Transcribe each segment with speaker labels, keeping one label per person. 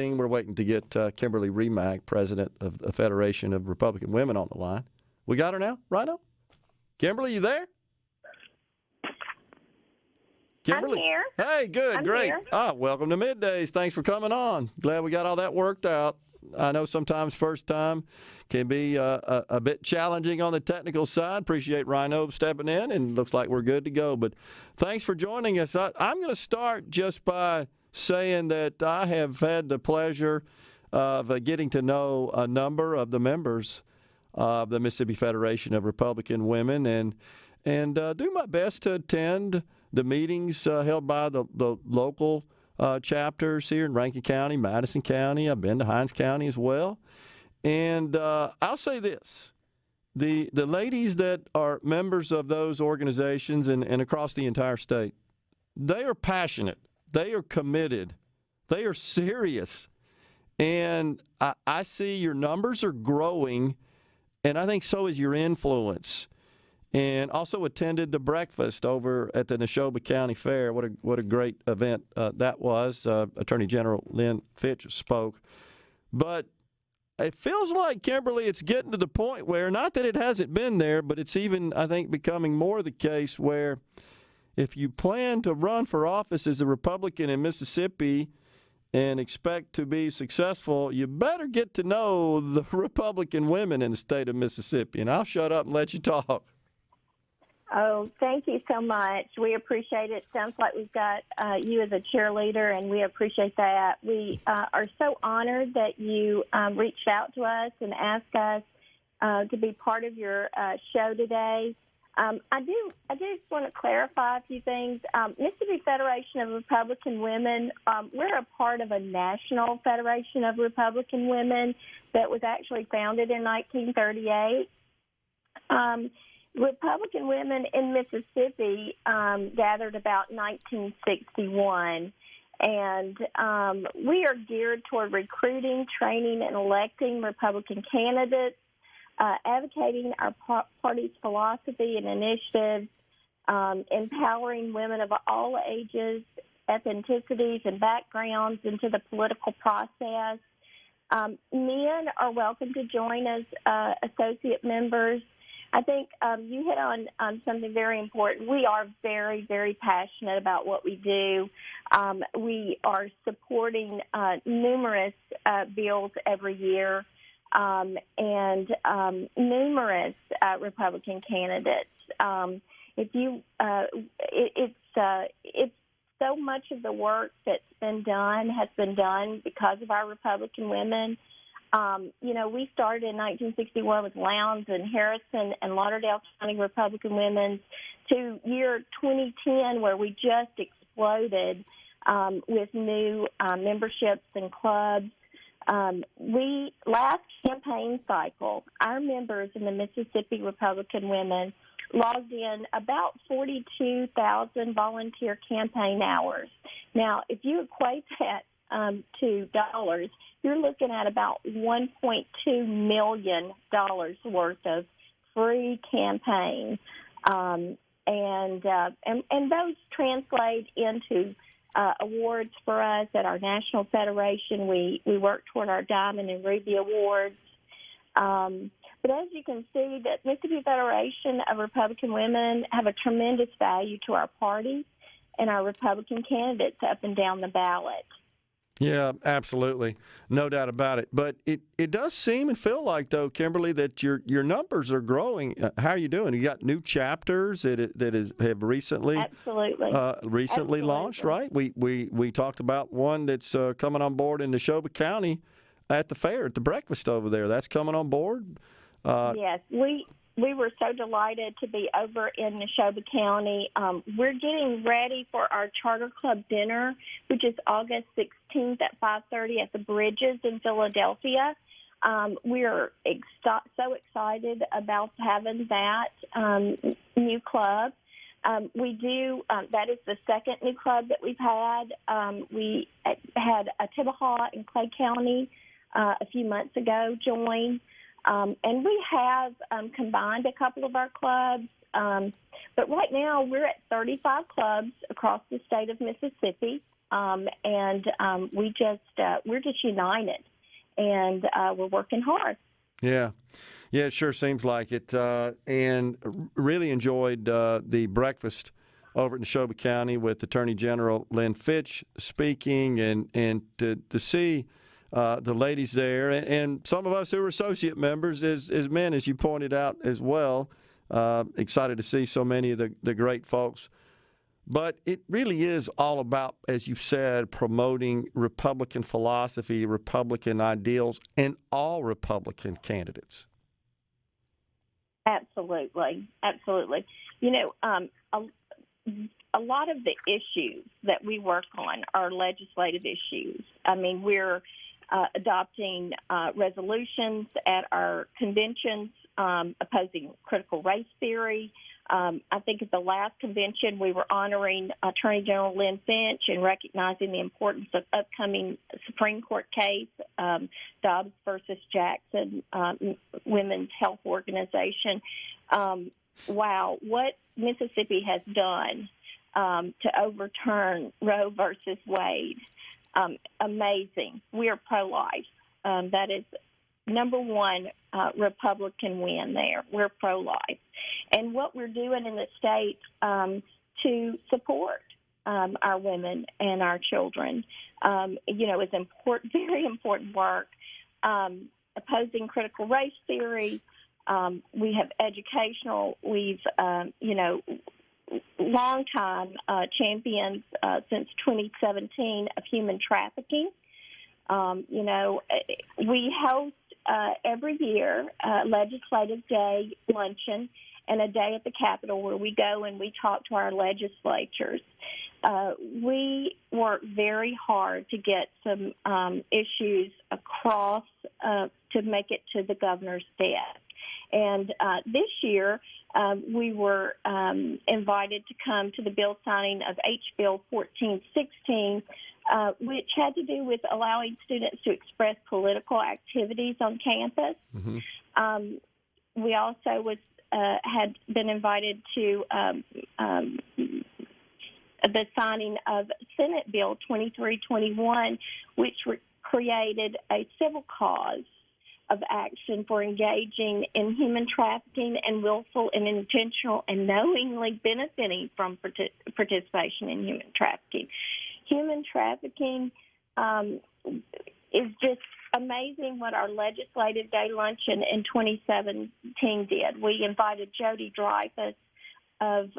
Speaker 1: We're waiting to get Kimberly Remak, president of the Federation of Republican Women, on the line. We got her now, Rhino? Kimberly, you there? Kimberly?
Speaker 2: I'm here.
Speaker 1: Hey, good,
Speaker 2: I'm
Speaker 1: great.
Speaker 2: here.
Speaker 1: Welcome to Middays. Thanks for coming on. Glad we got all that worked out. I know sometimes first time can be a bit challenging on the technical side. Appreciate Rhino stepping in, and looks like we're good to go. But thanks for joining us. I'm going to start just by saying that I have had the pleasure of getting to know a number of the members of the Mississippi Federation of Republican Women, and do my best to attend the meetings held by the local chapters here in Rankin County, Madison County. I've been to Hinds County as well. And I'll say this. The ladies that are members of those organizations and across the entire state, they are passionate. They are committed. They are serious. And I see your numbers are growing, and I think so is your influence. And also attended the breakfast over at the Neshoba County Fair. What a great event that was. Attorney General Lynn Fitch spoke. But it feels like, Kimberly, it's getting to the point where, not that it hasn't been there, but it's even, I think, becoming more the case where if you plan to run for office as a Republican in Mississippi and expect to be successful, you better get to know the Republican women in the state of Mississippi. And I'll shut up and let you talk.
Speaker 2: Oh, thank you so much. We appreciate it. Sounds like we've got you as a cheerleader, and we appreciate that. We are so honored that you reached out to us and asked us to be part of your show today. I do just want to clarify a few things. Mississippi Federation of Republican Women, we're a part of a national Federation of Republican Women that was actually founded in 1938. Republican women in Mississippi gathered about 1961, and we are geared toward recruiting, training, and electing Republican candidates, advocating our party's philosophy and initiatives, empowering women of all ages, ethnicities, and backgrounds into the political process. Men are welcome to join as associate members. I think you hit on something very important. We are very, very passionate about what we do. We are supporting numerous bills every year and numerous Republican candidates. It's so much of the work that's been done has been done because of our Republican women. We started in 1961 with Lowndes and Harrison and Lauderdale County Republican Women to year 2010, where we just exploded with new memberships and clubs. Last campaign cycle, our members in the Mississippi Republican Women logged in about 42,000 volunteer campaign hours. Now, if you equate that to dollars, you're looking at about $1.2 million worth of free campaign, and those translate into awards for us at our national federation. We work toward our Diamond and Ruby awards. But as you can see, the Mississippi Federation of Republican Women have a tremendous value to our party and our Republican candidates up and down the ballot.
Speaker 1: Yeah, absolutely. No doubt about it. But it does seem and feel like, though, Kimberly, that your numbers are growing. How are you doing? You got new chapters that have recently
Speaker 2: Absolutely.
Speaker 1: launched, right? We talked about one that's coming on board in Neshoba County at the fair, at the breakfast over there. That's coming on board?
Speaker 2: Yes, we were so delighted to be over in Neshoba County. We're getting ready for our Charter Club dinner, which is August 16th at 5:30 at the Bridges in Philadelphia. We're so excited about having that new club. That is the second new club that we've had. We had a Tibahaw in Clay County a few months ago join. And we have combined a couple of our clubs, but right now we're at 35 clubs across the state of Mississippi. we're just united, and we're working hard.
Speaker 1: Yeah. Yeah, it sure seems like it. And really enjoyed the breakfast over in Neshoba County with Attorney General Lynn Fitch speaking, and to see the ladies there, and some of us who are associate members as men, as you pointed out as well. Excited to see so many of the great folks. But it really is all about, as you said, promoting Republican philosophy, Republican ideals, and all Republican candidates.
Speaker 2: Absolutely. You know, a lot of the issues that we work on are legislative issues. I mean, we're adopting resolutions at our conventions opposing critical race theory. I think at the last convention we were honoring Attorney General Lynn Finch and recognizing the importance of upcoming Supreme Court case, Dobbs versus Jackson, Women's Health Organization. Wow, what Mississippi has done to overturn Roe versus Wade. Amazing. We are pro-life. That is number one Republican win there. We're pro-life. And what we're doing in the state to support our women and our children, is important, very important work. Opposing critical race theory. We have educational. We've, long time champions since 2017 of human trafficking. We host every year Legislative Day luncheon and a day at the Capitol where we go and we talk to our legislatures. We work very hard to get some issues across to make it to the governor's desk. And this year, we were invited to come to the bill signing of H-Bill 1416, which had to do with allowing students to express political activities on campus. Mm-hmm. We also had been invited to the signing of Senate Bill 2321, which created a civil cause of action for engaging in human trafficking and willful and intentional and knowingly benefiting from participation in human trafficking. Human trafficking is just amazing what our Legislative Day luncheon in 2017 did. We invited Jody Dreyfus of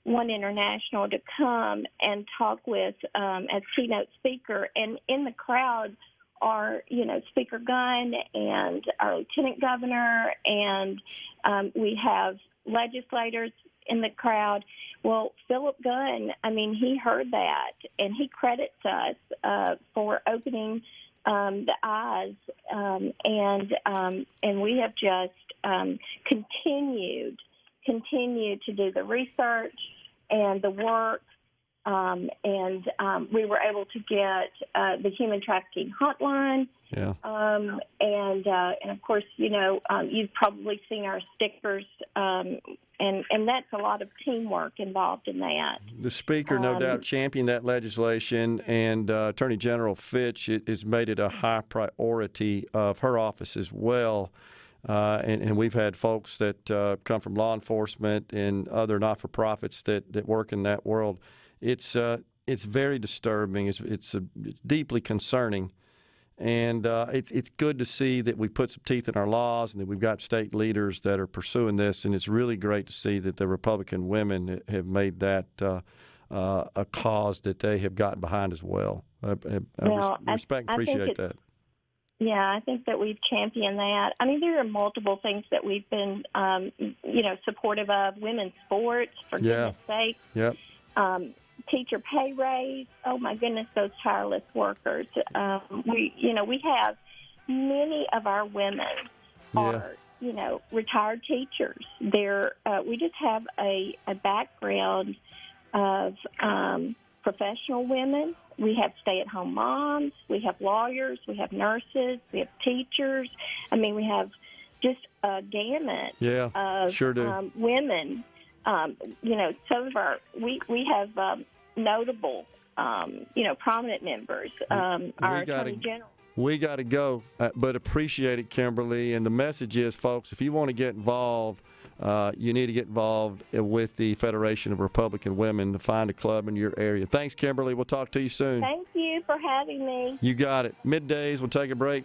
Speaker 2: One International to come and talk with as keynote speaker, and in the crowd are, Speaker Gunn and our Lieutenant Governor, and we have legislators in the crowd. Well, Philip Gunn, he heard that, and he credits us for opening the eyes, and we have just continued to do the research and the work. We were able to get the human trafficking hotline. Yeah. And of course, you've probably seen our stickers, and that's a lot of teamwork involved in that. The Speaker, no doubt, championed that legislation, and Attorney General Fitch has made it a high priority of her office as well. And we've had folks that come from law enforcement and other not-for-profits that work in that world. It's very disturbing. It's deeply concerning, and it's good to see that we put some teeth in our laws and that we've got state leaders that are pursuing this. And it's really great to see that the Republican women have made that a cause that they have gotten behind as well. I respect and appreciate that. Yeah, I think that we've championed that. There are multiple things that we've been, supportive of. Women's sports, for goodness sake. Yep. Teacher pay raise. Oh my goodness, those tireless workers. We have many of our women are, retired teachers. We just have a background of professional women. We have stay-at-home moms. We have lawyers. We have nurses. We have teachers. We have just a gamut of women. Some of we have notable prominent members. Our Attorney General.
Speaker 1: We got to go, but appreciate it, Kimberly. And the message is, folks, if you want to get involved, you need to get involved with the Federation of Republican Women to find a club in your area. Thanks, Kimberly. We'll talk to you soon.
Speaker 2: Thank you for having me.
Speaker 1: You got it. Middays, we'll take a break.